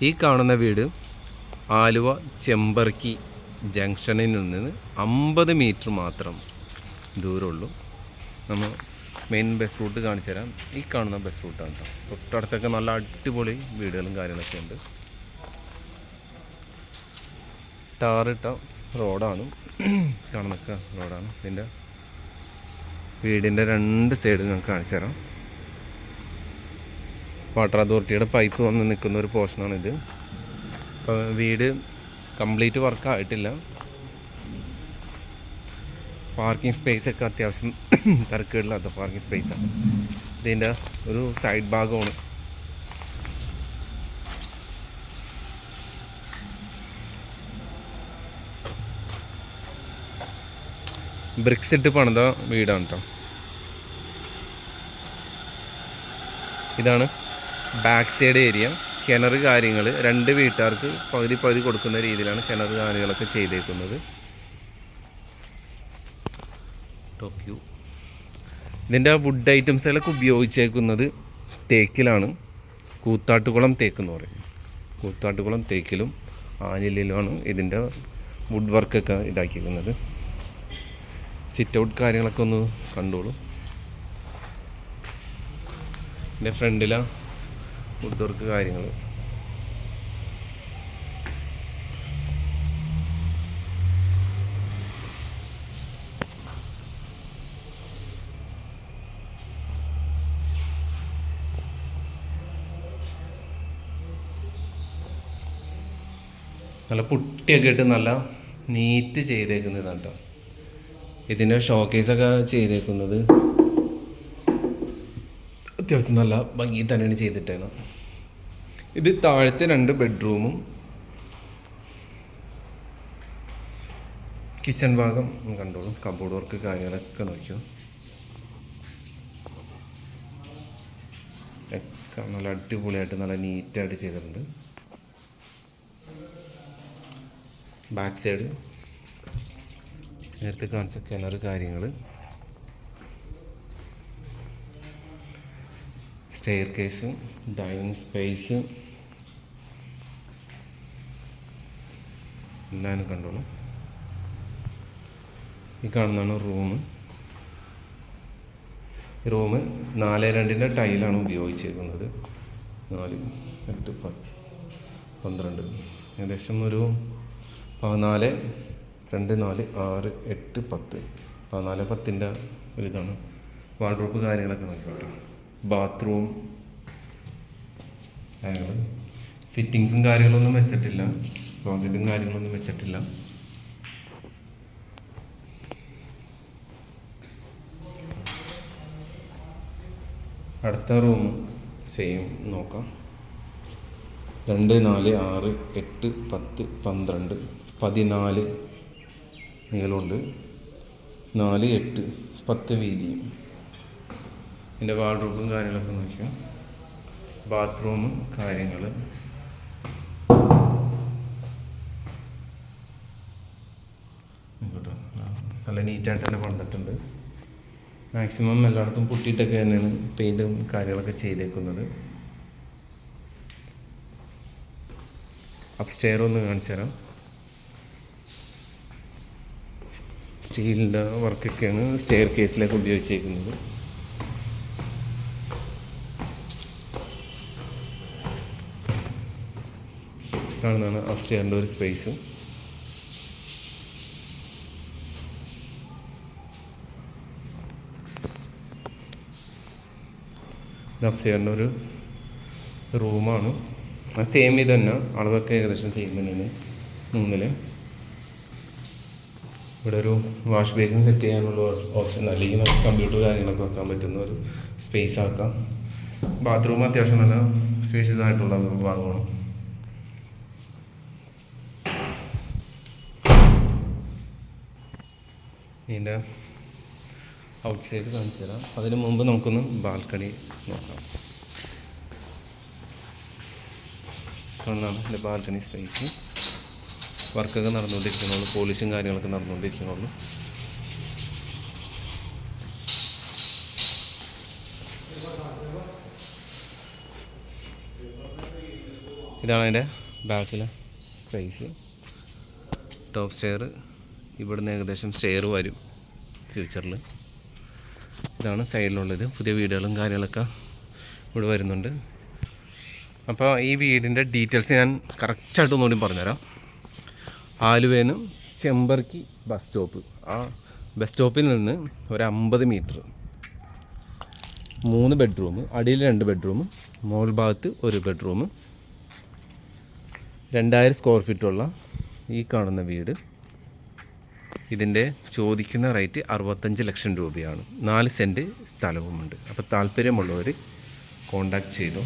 ഈ കാണുന്ന വീട് ആലുവ ചെമ്പർക്കി ജംഗ്ഷനിൽ നിന്ന് 50 മീറ്റർ മാത്രം ദൂരമുള്ളൂ. നമ്മൾ മെയിൻ ബസ് റൂട്ട് കാണിച്ചു തരാം. ഈ കാണുന്ന ബസ് റൂട്ടാണ് കേട്ടോ. തൊട്ടടുത്തൊക്കെ നല്ല അടിപൊളി വീടുകളും കാര്യങ്ങളൊക്കെ ഉണ്ട്. ടാറിട്ട റോഡാണ് കാണുന്നൊക്കെ റോഡാണ്. ഇതിൻ്റെ വീടിൻ്റെ 2 സൈഡ് ഞങ്ങൾക്ക് കാണിച്ചു തരാം. വാട്ടർ അതോറിറ്റിയുടെ പൈപ്പ് വന്ന് നിൽക്കുന്ന ഒരു പോർഷനാണിത്. അപ്പോൾ വീട് കംപ്ലീറ്റ് വർക്കായിട്ടില്ല. പാർക്കിംഗ് സ്പേസൊക്കെ അത്യാവശ്യം തിരക്കേടില്ലാത്ത പാർക്കിംഗ് സ്പേസാണ്. ഇതിൻ്റെ ഒരു സൈഡ് ഭാഗമാണ്. ബ്രിക്സ് ഇട്ട് പണിത വീടാണ് കേട്ടോ. ഇതാണ് ബാക്ക് സൈഡ് ഏരിയ. കിണർ കാര്യങ്ങൾ 2 വീട്ടുകാർക്ക് പകുതി കൊടുക്കുന്ന രീതിയിലാണ് കിണർ കാര്യങ്ങളൊക്കെ ചെയ്തേക്കുന്നത്. Top view. ഇതിൻ്റെ വുഡ് ഐറ്റംസുകളൊക്കെ ഉപയോഗിച്ചേക്കുന്നത് തേക്കിലാണ്. കൂത്താട്ടുകുളം തേക്ക് എന്ന് പറയും. കൂത്താട്ടുകുളം തേക്കിലും ആഞ്ഞിലിലുമാണ് ഇതിൻ്റെ വുഡ് വർക്കൊക്കെ ഇതാക്കിയിരിക്കുന്നത്. സിറ്റ് ഔട്ട് കാര്യങ്ങളൊക്കെ ഒന്ന് കണ്ടോളൂ. എൻ്റെ ഫ്രണ്ടിലാണ് വുഡ് വർക്ക് കാര്യങ്ങൾ. നല്ല പുട്ടിയൊക്കെ ഇട്ട് നല്ല നീറ്റ് ചെയ്തേക്കുന്ന ഇതാണ് കേട്ടോ. ഇതിൻ്റെ ഷോക്കേസൊക്കെ ചെയ്തേക്കുന്നത് അത്യാവശ്യം നല്ല ഭംഗി തന്നെയാണ് ചെയ്തിട്ടാണ്. ഇത് താഴത്തെ 2 ബെഡ്റൂമും കിച്ചൺ ഭാഗം കണ്ടോളൂ. കബോർഡ് വർക്ക് കാര്യങ്ങളൊക്കെ നോക്കിയോ. ഒക്കെ നല്ല അടിപൊളിയായിട്ട് നല്ല നീറ്റായിട്ട് ചെയ്തിട്ടുണ്ട്. ബാക്ക് സൈഡ് നേരത്തെ കാണിച്ച കിണർ കാര്യങ്ങൾ, സ്റ്റെയർ കേസ്, ഡൈനിങ് സ്പേസ് എല്ലാം കണ്ടോളൂ. ഈ കാണുന്നതാണ് റൂം. 4x2 ടൈലാണ് ഉപയോഗിച്ചേക്കുന്നത്. 4, 8, 12 ഏകദേശം ഒരു 14, 2, 4, 6, 8, 10 14, 10 ഒരിതാണ്. വാർഡ്രോബ് കാര്യങ്ങളൊക്കെ നോക്കിക്കോട്ടെ. ബാത്റൂം കാര്യങ്ങൾ, ഫിറ്റിങ്സും കാര്യങ്ങളൊന്നും വെച്ചിട്ടില്ല. ക്ലോസറ്റും കാര്യങ്ങളൊന്നും വെച്ചിട്ടില്ല. അടുത്ത റൂം സെയിം നോക്കാം. 2, 4, 6, 8, 10, 12, 14 നീളമുണ്ട്. 4, 8, 10 വീതിയും. ഇതിൻ്റെ വാർഡ്രോബും കാര്യങ്ങളൊക്കെ നോക്കിയാൽ ബാത്റൂമും കാര്യങ്ങൾ. നല്ല നീറ്റായിട്ട് തന്നെ പണിതിട്ടുണ്ട്. മാക്സിമം എല്ലായിടത്തും പുട്ടിയിട്ടൊക്കെ തന്നെയാണ് പെയിൻറ്റും കാര്യങ്ങളൊക്കെ ചെയ്തേക്കുന്നത്. അപ്സ്റ്റെയർ ഒന്ന് കാണിച്ചു തരാം. സ്റ്റീലിൻ്റെ വർക്കൊക്കെയാണ് സ്റ്റെയർ കേസിലേക്ക് ഉപയോഗിച്ചേക്കുന്നത്. കാണുന്നതാണ് അപ്സ്റ്റെയറിൻ്റെ ഒരു സ്പേസ്. അപ്സ്റ്റെയറിൻ്റെ ഒരു റൂമാണ്. സെയിം ഇത് തന്നെ, അളവൊക്കെ ഏകദേശം സെയിം തന്നെയാണ്. 3 ഇവിടെ ഒരു വാഷ് ബേസിൻ സെറ്റ് ചെയ്യാനുള്ള ഓപ്ഷൻ, അല്ലെങ്കിൽ നമുക്ക് കമ്പ്യൂട്ടർ കാര്യങ്ങളൊക്കെ വെക്കാൻ പറ്റുന്ന ഒരു സ്പേസ് ആക്കാം. ബാത്റൂം അത്യാവശ്യം നല്ല സ്പേഷ്യസ് ആയിട്ടുള്ള ഭാഗമാണ്. ഇതിൻ്റെ ഔട്ട് സൈഡ് കാണിച്ചു തരാം. അതിന് മുമ്പ് നമുക്കൊന്ന് ബാൽക്കണി നോക്കാം. കാണുന്നതാണ് എൻ്റെ ബാൽക്കണി സ്പേസ്. വർക്കൊക്കെ നടന്നുകൊണ്ടിരിക്കുന്നുള്ളൂ, പോളിഷും കാര്യങ്ങളൊക്കെ നടന്നുകൊണ്ടിരിക്കുന്നുള്ളൂ. ഇതാണ് അതിൻ്റെ ബാക്കിലെ സ്പേസ്. ടോപ്പ് സ്റ്റെയർ ഇവിടുന്ന് ഏകദേശം സ്റ്റെയർ വരും ഫ്യൂച്ചറിൽ. ഇതാണ് സൈഡിലുള്ളത്. പുതിയ വീടുകളും കാര്യങ്ങളൊക്കെ ഇവിടെ വരുന്നുണ്ട്. അപ്പോൾ ഈ വീടിൻ്റെ ഡീറ്റെയിൽസ് ഞാൻ കറക്റ്റായിട്ട് ഒന്നുകൂടി പറഞ്ഞുതരാം. ആലുവയിൽ നിന്ന് ചെമ്പർക്കി ബസ് സ്റ്റോപ്പ്, ആ ബസ് സ്റ്റോപ്പിൽ നിന്ന് ഒരു 50 മീറ്റർ, 3 ബെഡ്റൂം, അടിയിൽ 2 ബെഡ്റൂം, മുകൾ ഭാഗത്ത് 1 ബെഡ്റൂം, 2000 സ്ക്വയർ ഫീറ്റുള്ള ഈ കാണുന്ന വീട്. ഇതിൻ്റെ ചോദിക്കുന്ന റേറ്റ് 65 ലക്ഷം രൂപയാണ്. 4 സെൻറ്റ് സ്ഥലവുമുണ്ട്. അപ്പോൾ താല്പര്യമുള്ളവർ കോണ്ടാക്ട് ചെയ്തു.